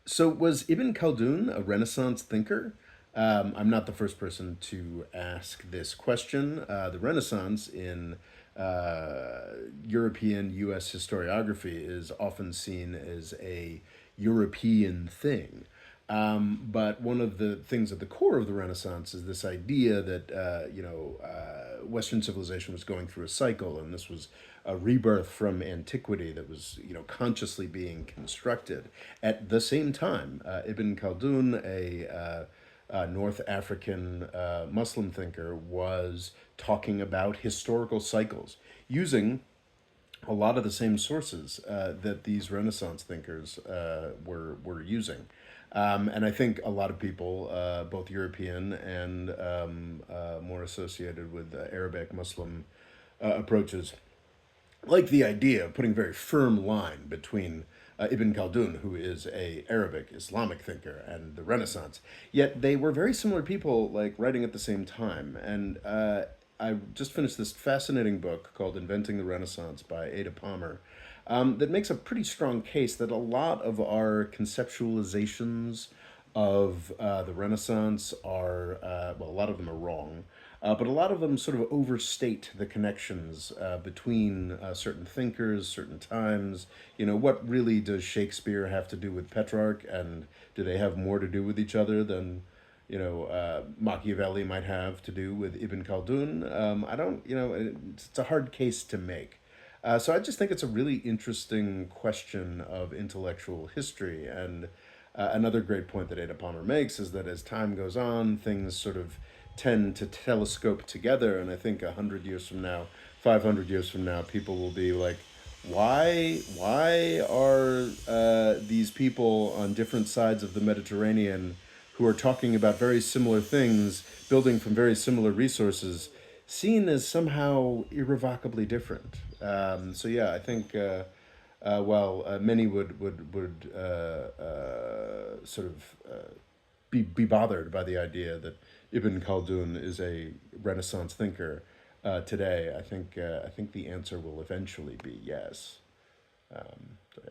So was Ibn Khaldun a Renaissance thinker? I'm not the first person to ask this question. The Renaissance in uh, European U.S. historiography is often seen as a European thing. But one of the things at the core of the Renaissance is this idea that Western civilization was going through a cycle, and this was a rebirth from antiquity that was consciously being constructed. At the same time, Ibn Khaldun, a North African Muslim thinker, was talking about historical cycles using a lot of the same sources that these Renaissance thinkers were using. And I think a lot of people, both European and more associated with Arabic Muslim approaches, like the idea of putting a very firm line between Ibn Khaldun, who is a Arabic Islamic thinker, and the Renaissance. Yet they were very similar people, like writing at the same time. And I just finished this fascinating book called "Inventing the Renaissance" by Ada Palmer, that makes a pretty strong case that a lot of our conceptualizations of the Renaissance are, well, a lot of them are wrong, but a lot of them sort of overstate the connections between certain thinkers, certain times. What really does Shakespeare have to do with Petrarch, and do they have more to do with each other than Machiavelli might have to do with Ibn Khaldun? I don't, it's a hard case to make. So I just think it's a really interesting question of intellectual history. And another great point that Ada Palmer makes is that as time goes on, things sort of tend to telescope together. And I think 100 years from now, 500 years from now, people will be like, why are these people on different sides of the Mediterranean who are talking about very similar things, building from very similar resources, seen as somehow irrevocably different? So yeah, I think while many would sort of be bothered by the idea that Ibn Khaldun is a Renaissance thinker today, I think the answer will eventually be yes. So yeah.